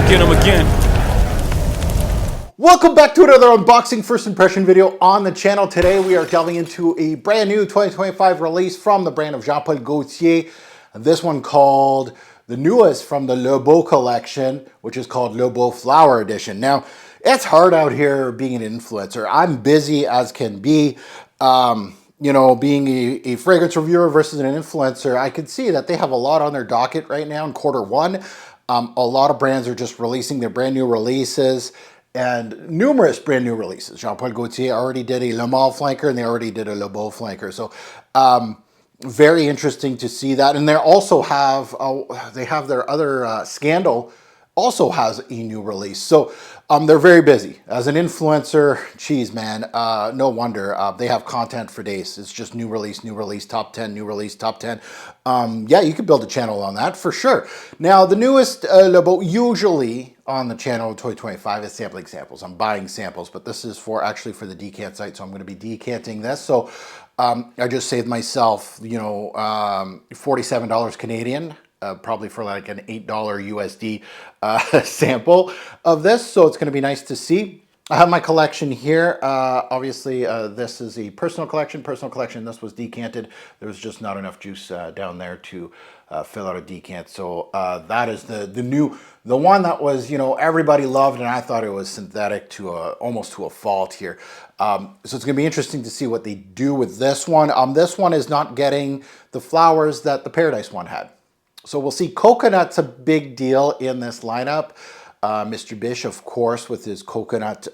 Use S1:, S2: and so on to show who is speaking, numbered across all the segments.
S1: go get them again.
S2: Welcome back to another unboxing first impression video on the channel. Today we are delving into a brand new 2025 release from the brand of Jean-Paul Gaultier. This one called the newest from the Le Beau collection, which is called Le Beau Flower Edition. Now, it's hard out here being an influencer. I'm busy as can be. You know, being a fragrance reviewer versus an influencer, I could see that they have a lot on their docket right now in quarter1. A lot of brands are just releasing their brand new releases and numerous brand new releases. Jean-Paul Gaultier already did a Le Male flanker and they already did a Le Beau flanker. So very interesting to see that. And they also have, they have their other Scandal also has a new release. So they're very busy. As an influencer, geez, man, no wonder. They have content for days. It's just new release, top 10, new release, top 10. Yeah, you could build a channel on that for sure. Now, the newest Le Beau, usually on the channel 2025 is sampling samples. I'm buying samples, but this is for actually for the decant site. So I'm going to be decanting this. So I just saved myself, you know, $47 Canadian. Probably for like an $8 USD sample of this. So it's going to be nice to see. I have my collection here. Obviously, this is a personal collection. This was decanted. There was just not enough juice down there to fill out a decant. So that is the one that was, you know, everybody loved, and I thought it was synthetic to almost to a fault here. So it's going to be interesting to see what they do with this one. This one is not getting the flowers that the Paradise one had. So we'll see. Coconut's a big deal in this lineup. Mr. Bish, of course, with his coconut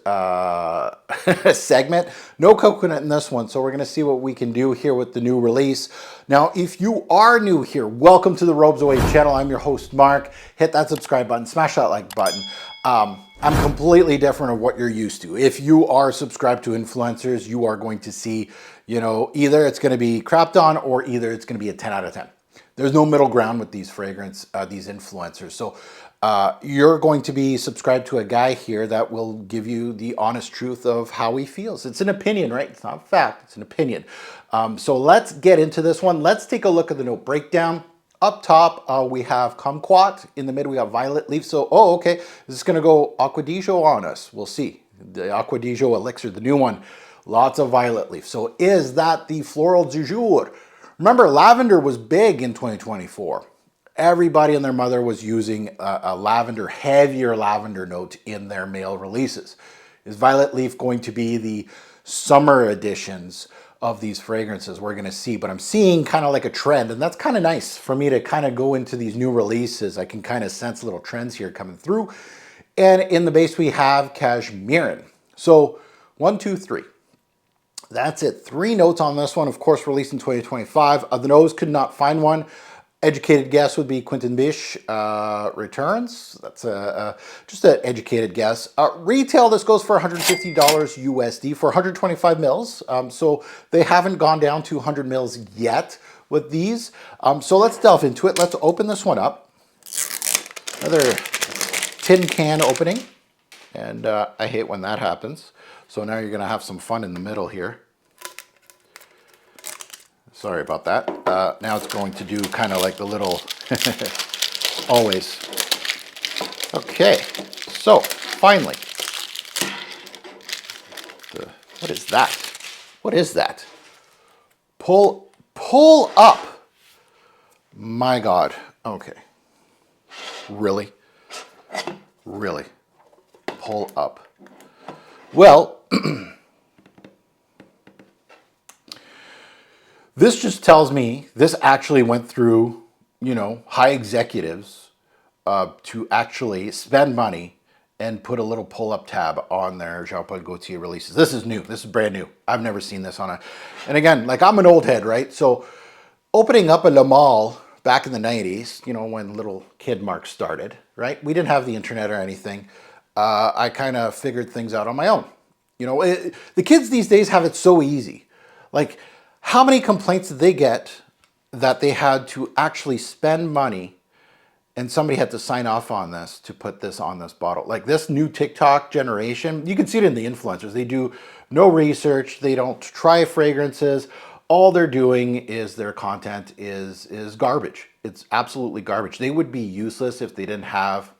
S2: segment. No coconut in this one, so we're going to see what we can do here with the new release. Now, if you are new here, welcome to the Robes Away channel. I'm your host, Mark. Hit that subscribe button, smash that like button. I'm completely different of what you're used to. If you are subscribed to influencers, you are going to see, you know, either it's going to be crapped on or either it's going to be a 10 out of 10. There's no middle ground with these these influencers. So you're going to be subscribed to a guy here that will give you the honest truth of how he feels. It's an opinion, right? It's not a fact, it's an opinion. So let's get into this one. Let's take a look at the note breakdown. Up top, we have Kumquat. In the middle, we have Violet Leaf. So, oh, okay, this is gonna go Acqua di Gio on us. We'll see. The Acqua di Gio Elixir, the new one. Lots of Violet Leaf. So is that the floral du jour? Remember, lavender was big in 2024. Everybody and their mother was using a lavender, heavier lavender note in their male releases. Is Violet Leaf going to be the summer editions of these fragrances? We're going to see, but I'm seeing kind of like a trend, and that's kind of nice for me to kind of go into these new releases. I can kind of sense little trends here coming through. And in the base, we have CASHMERAN. So 1, 2, 3. That's it. 3 notes on this one, of course, released in 2025. The nose could not find one. Educated guess would be Quentin Bish returns. That's just an educated guess. Retail, this goes for $150 USD for 125 mils. So they haven't gone down to 100 mils yet with these. So let's delve into it. Let's open this one up. Another tin can opening. And I hate when that happens. So now you're going to have some fun in the middle here. Sorry about that. Now it's going to do kind of like the little, always. Okay, so finally. What is that? What is that? Pull up. My God. Okay. Really? Really? Pull up. Well, this just tells me this actually went through, you know, high executives to actually spend money and put a little pull-up tab on their Jean-Paul Gaultier releases. This is new. This is brand new. I've never seen this on a... And again, like I'm an old head, right? So opening up a Le Male back in the 90s, you know, when little kid Mark started, right? We didn't have the internet or anything. I kind of figured things out on my own. You know, the kids these days have it so easy. Like, how many complaints did they get that they had to actually spend money and somebody had to sign off on this to put this on this bottle? Like this new TikTok generation, you can see it in the influencers. They do no research. They don't try fragrances. All they're doing is their content is garbage. It's absolutely garbage. They would be useless if they didn't have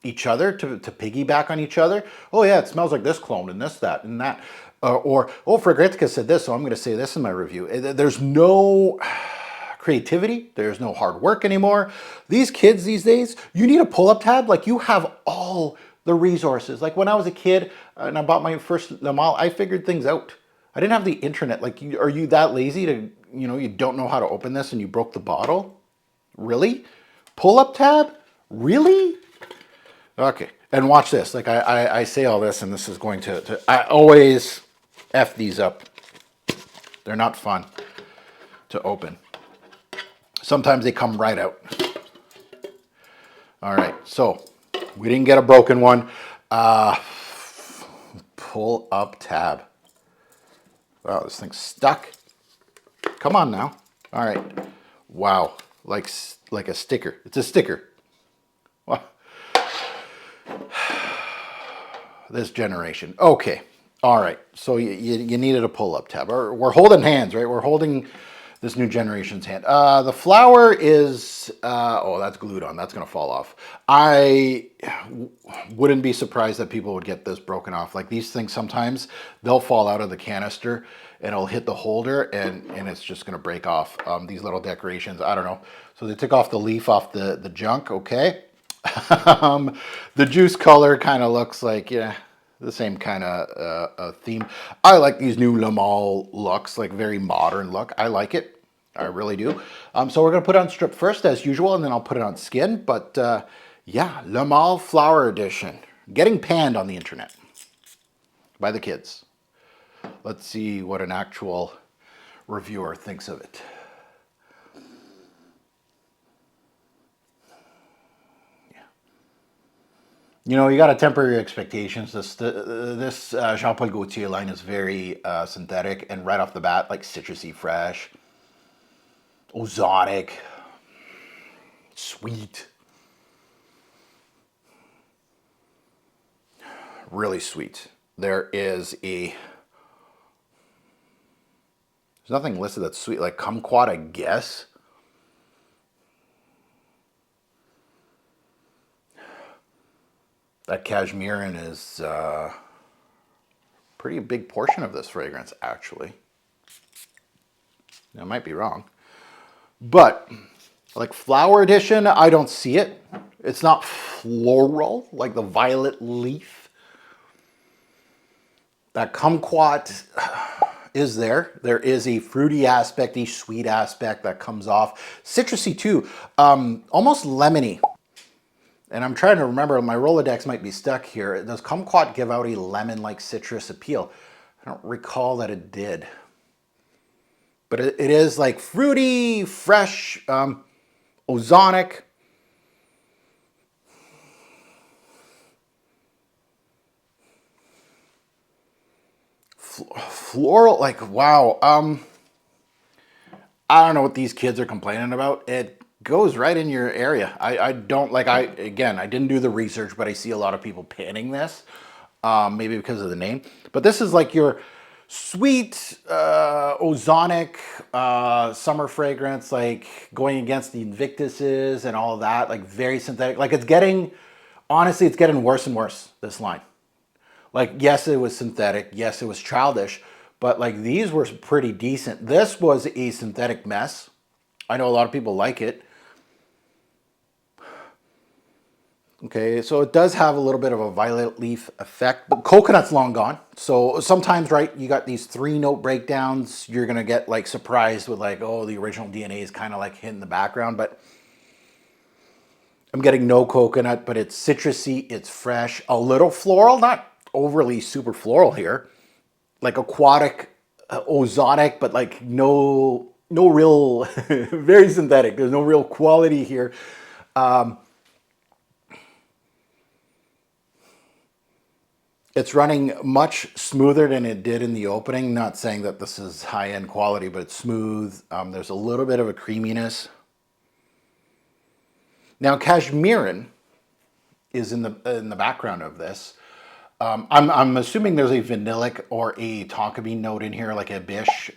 S2: each other to piggyback on each other. Oh yeah, it smells like this cologne and this, that, and that. Or oh, Fragaddict said this, so I'm going to say this in my review. There's no creativity. There's no hard work anymore. These kids these days, you need a pull-up tab. Like you have all the resources. Like when I was a kid and I bought my first Lamal, I figured things out. I didn't have the internet. Like, are you that lazy to, you don't know how to open this and you broke the bottle? Really? Pull-up tab? Really? Okay. And watch this. Like I say all this, and this is going to I always F these up. They're not fun to open. Sometimes they come right out. All right, so we didn't get a broken one. Pull up tab. Wow, this thing's stuck. Come on now. All right. Wow, like a sticker. It's a sticker. Wow. This generation. Okay. All right. So you needed a pull-up tab. We're holding hands, right? We're holding this new generation's hand. The flower is, oh, that's glued on. That's going to fall off. I wouldn't be surprised that people would get this broken off. Like these things, sometimes they'll fall out of the canister and it'll hit the holder and it's just going to break off. These little decorations, I don't know. So they took off the leaf off the junk. Okay. The juice color kind of looks like, yeah, the same kind of theme. I like these new Lamal looks, like very modern look. I like it. I really do. So we're going to put it on strip first as usual, and then I'll put it on skin. But yeah, Lamal Flower Edition. Getting panned on the internet by the kids. Let's see what an actual reviewer thinks of it. You got to temper your expectations. This Jean-Paul Gaultier line is very synthetic, and right off the bat, like citrusy, fresh, ozonic, sweet, really sweet. There's nothing listed that's sweet, like kumquat, I guess. That CASHMERAN is pretty big portion of this fragrance, actually. I might be wrong. But, like Flower Edition, I don't see it. It's not floral, like the violet leaf. That kumquat is there. There is a fruity aspect, a sweet aspect that comes off. Citrusy too, almost lemony. And I'm trying to remember, my Rolodex might be stuck here. Does kumquat give out a lemon-like citrus appeal? I don't recall that it did. But it is like fruity, fresh, ozonic. Floral, like, wow. I don't know what these kids are complaining about. It goes right in your area. I don't like, again, I didn't do the research, but I see a lot of people panning this, maybe because of the name. But this is like your sweet, ozonic summer fragrance, like going against the Invictuses and all of that, like very synthetic. Like it's getting, honestly, it's getting worse and worse, this line. Like, yes, it was synthetic. Yes, it was childish. But like these were pretty decent. This was a synthetic mess. I know a lot of people like it. Okay, so it does have a little bit of a violet leaf effect, but coconut's long gone. So sometimes, right, you got these 3-note breakdowns. You're going to get like surprised with like, oh, the original DNA is kind of like hidden in the background, but I'm getting no coconut, but it's citrusy, it's fresh, a little floral, not overly super floral here, like aquatic, ozonic, but like no real, very synthetic. There's no real quality here. It's running much smoother than it did in the opening. Not saying that this is high-end quality, but it's smooth. There's a little bit of a creaminess. Now, CASHMERAN is in the background of this. I'm assuming there's a vanillic or a tonka bean note in here, like a Bish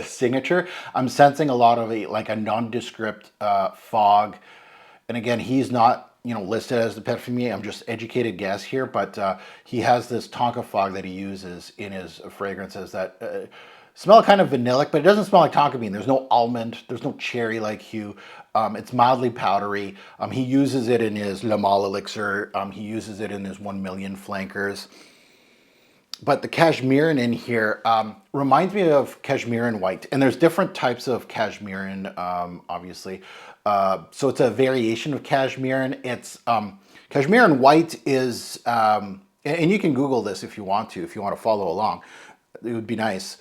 S2: signature. I'm sensing a lot of a nondescript fog. And again, he's not listed as the Perfume. I'm just educated guess here, but he has this tonka fog that he uses in his fragrances that smell kind of vanillic, but it doesn't smell like tonka bean. There's no almond, there's no cherry-like hue. It's mildly powdery. He uses it in his Le Male Elixir. He uses it in his 1 Million Flankers. But the CASHMERAN in here reminds me of CASHMERAN White. And there's different types of CASHMERAN, obviously. So it's a variation of CASHMERAN. It's CASHMERAN White is, and you can Google this if you want to follow along. It would be nice.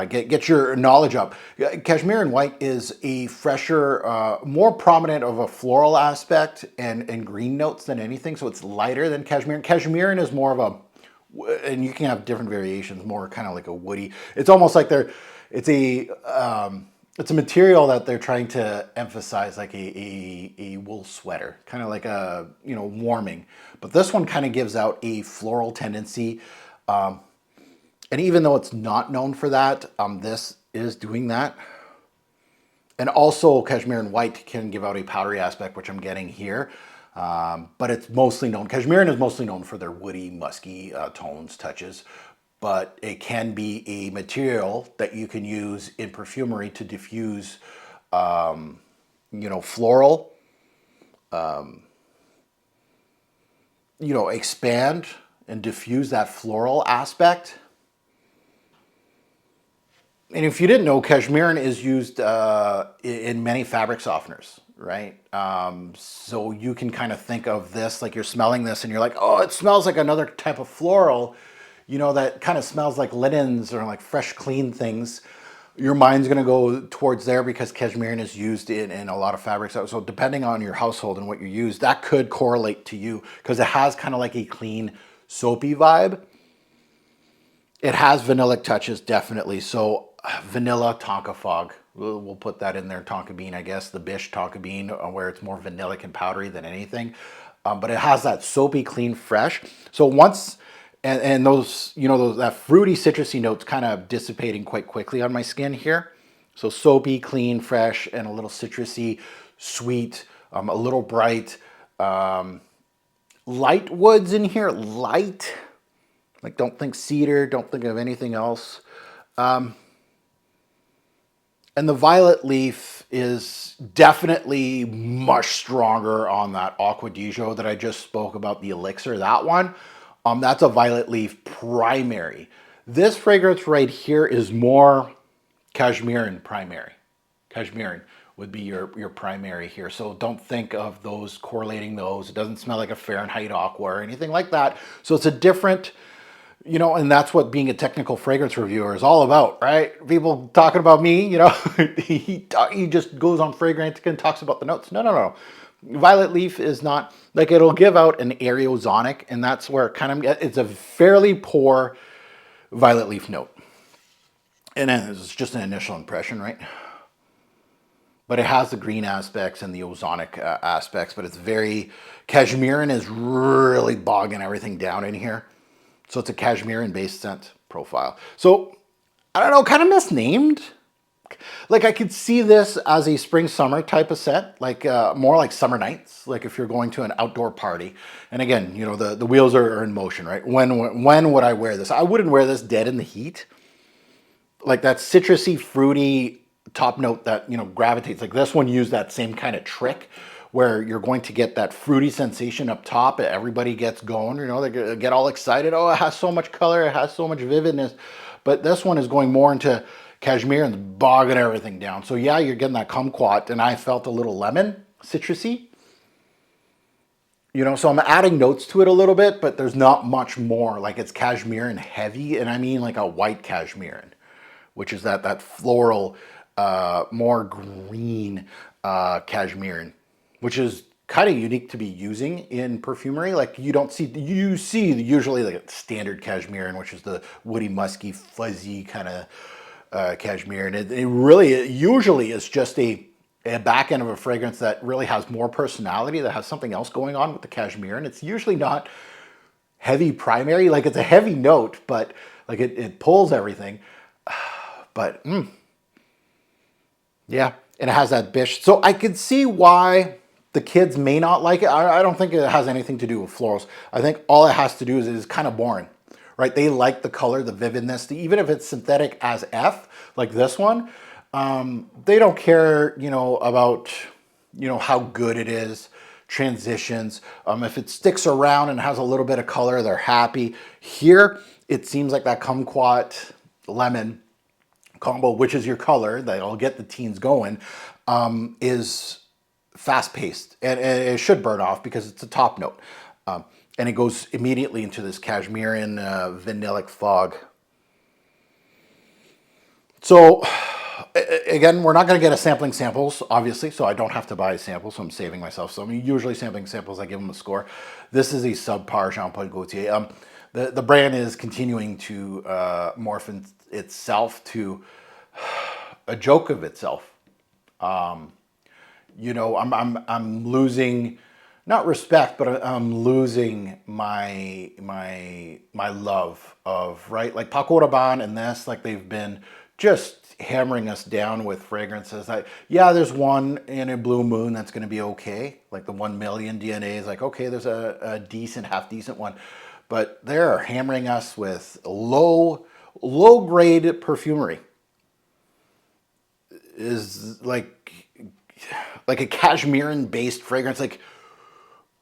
S2: Get your knowledge up. CASHMERAN White is a fresher, more prominent of a floral aspect and green notes than anything. So it's lighter than CASHMERAN. CASHMERAN is more of a, and you can have different variations, more kind of like a woody. It's almost like it's a material that they're trying to emphasize, like a wool sweater, kind of like a, warming. But this one kind of gives out a floral tendency. And even though it's not known for that, this is doing that. And also CASHMERAN White can give out a powdery aspect, which I'm getting here. But it's mostly known, CASHMERAN is mostly known for their woody, musky tones, touches, but it can be a material that you can use in perfumery to diffuse, floral, expand and diffuse that floral aspect. And if you didn't know, CASHMERAN is used in many fabric softeners, right? So you can kind of think of this, like you're smelling this and you're like, oh, it smells like another type of floral, that kind of smells like linens or like fresh, clean things. Your mind's going to go towards there because CASHMERAN is used in a lot of fabrics. So depending on your household and what you use, that could correlate to you because it has kind of like a clean, soapy vibe. It has vanillic touches, definitely. So vanilla tonka fog. We'll put that in there. Tonka bean, I guess. The Bish tonka bean, where it's more vanillic and powdery than anything. But it has that soapy, clean, fresh. So once, and those, that fruity, citrusy notes kind of dissipating quite quickly on my skin here. So soapy, clean, fresh, and a little citrusy, sweet, a little bright. Light woods in here, light. Like, don't think cedar, don't think of anything else. And the violet leaf is definitely much stronger on that Aqua di Gio that I just spoke about, the Elixir, that one. That's a violet leaf primary. This fragrance right here is more CASHMERAN primary. CASHMERAN would be your primary here. So don't think of those, correlating those. It doesn't smell like a Fahrenheit Aqua or anything like that. So it's a different, and that's what being a technical fragrance reviewer is all about, right? People talking about me, he just goes on Fragrantica and talks about the notes. No. Violet leaf is not, like, it'll give out an aerosonic, and that's where it kind of, it's a fairly poor violet leaf note. And then it's just an initial impression, right? But it has the green aspects and the ozonic aspects, but it's very, CASHMERAN is really bogging everything down in here. So it's a CASHMERAN based scent profile. So, I don't know, kind of misnamed. Like, I could see this as a spring summer type of scent, like more like summer nights, like if you're going to an outdoor party. And again, the wheels are in motion, right? When would I wear this? I wouldn't wear this dead in the heat. Like that citrusy, fruity top note that, gravitates. Like this one used that same kind of trick where you're going to get that fruity sensation up top. Everybody gets going, they get all excited. Oh, it has so much color. It has so much vividness. But this one is going more into CASHMERAN's bogging everything down. So yeah, you're getting that kumquat, and I felt a little lemon, citrusy. So I'm adding notes to it a little bit, but there's not much more. Like, it's CASHMERAN heavy, and I mean like a white CASHMERAN, which is that floral, more green CASHMERAN, which is kind of unique to be using in perfumery. Like, you see usually like a standard CASHMERAN, which is the woody, musky, fuzzy kind of CASHMERAN. It usually is just a back end of a fragrance that really has more personality, that has something else going on with the CASHMERAN. It's usually not heavy primary. Like, it's a heavy note, but like it pulls everything. But yeah, and it has that bish. So I could see why the kids may not like it. I don't think it has anything to do with florals. I think all it has to do is it's kind of boring, right? They like the color, the vividness, even if it's synthetic as F, like this one. They don't care, you know, about, you know, how good it is, transitions. If it sticks around and has a little bit of color, they're happy. Here, it seems like that kumquat lemon combo, which is your color that'll get the teens going, is fast-paced, and it should burn off because it's a top note. And it goes immediately into this cashmeran vanillic fog. So again, we're not going to get a samples, obviously, so I don't have to buy a sample, so I'm saving myself. So I'm usually sampling samples, I give them a score. This is a subpar Jean-Paul Gaultier. The brand is continuing to morph itself to a joke of itself. You know, I'm losing, not respect, but I'm losing my love of, right? Like Paco Rabanne and this, like they've been just hammering us down with fragrances. Yeah, there's one in a blue moon that's going to be okay. Like the 1 million DNA is like, okay, there's a decent, half decent one. But they're hammering us with low grade perfumery. Is like a CASHMERAN based fragrance. Like,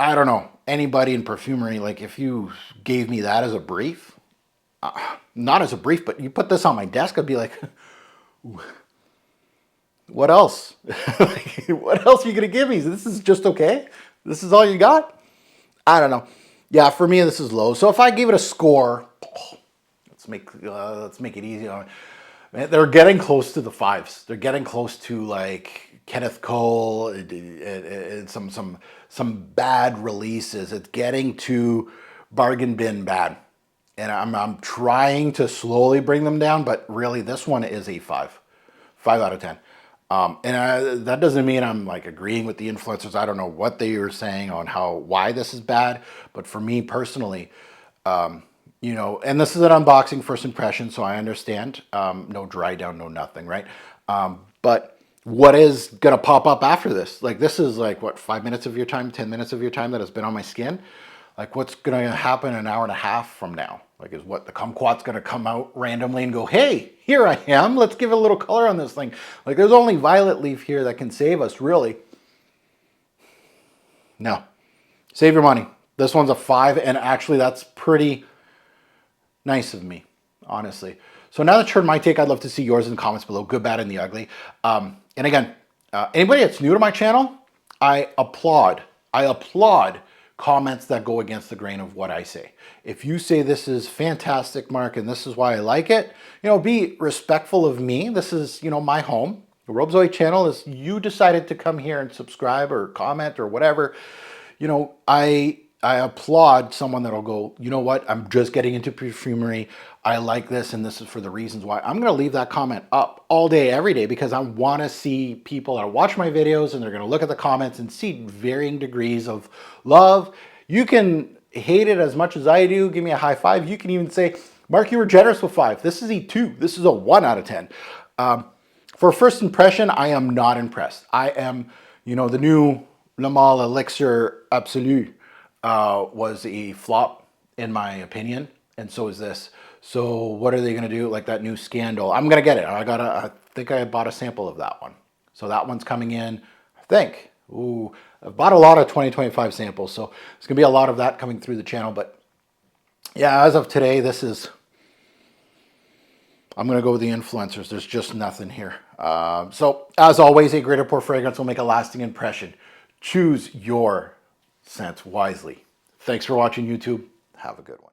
S2: I don't know, anybody in perfumery, like if you gave me that as a brief, not as a brief, but you put this on my desk, I'd be like, what else? Like, what else are you gonna give me? This is just okay? This is all you got? I don't know. Yeah, for me, this is low. So if I gave it a score, let's make it easy on it. They're getting close to the fives. They're getting close to like Kenneth Cole and some bad releases. It's getting to bargain bin bad. And I'm trying to slowly bring them down, but really this one is a 5 out of 10. That doesn't mean I'm like agreeing with the influencers. I don't know what they were saying on why this is bad, but for me personally, you know, and this is an unboxing first impression, so I understand. No dry down, no nothing, right? But what is gonna pop up after this? Like this is like what, 5 minutes of your time, 10 minutes of your time that has been on my skin. Like what's gonna happen an hour and a half from now? Like is what the kumquat's gonna come out randomly and go, hey, here I am, let's give it a little color on this thing. Like there's only violet leaf here that can save us, really. No, save your money. This one's a 5, and actually that's pretty nice of me, honestly. So now that you've heard my take, I'd love to see yours in the comments below, good, bad, and the ugly. And again, anybody that's new to my channel, I applaud comments that go against the grain of what I say. If you say this is fantastic, Mark, and this is why I like it, you know, be respectful of me. This is, you know, my home. The Robes Away channel is, you decided to come here and subscribe or comment or whatever. You know, I applaud someone that'll go, you know what, I'm just getting into perfumery. I like this, and this is for the reasons why. I'm going to leave that comment up all day, every day, because I want to see people that watch my videos, and they're going to look at the comments and see varying degrees of love. You can hate it as much as I do. Give me a high 5. You can even say, Mark, you were generous with 5. This is a 2. This is a 1 out of 10. For first impression, I am not impressed. I am, you know, the new Le Male Elixir Absolu was a flop, in my opinion, and so is this. So what are they going to do? Like that new Scandal. I'm going to get it. I think I bought a sample of that one. So that one's coming in, I think. Ooh, I've bought a lot of 2025 samples. So there's going to be a lot of that coming through the channel. But yeah, as of today, I'm going to go with the influencers. There's just nothing here. So as always, a greater pour fragrance will make a lasting impression. Choose your scent wisely. Thanks for watching, YouTube. Have a good one.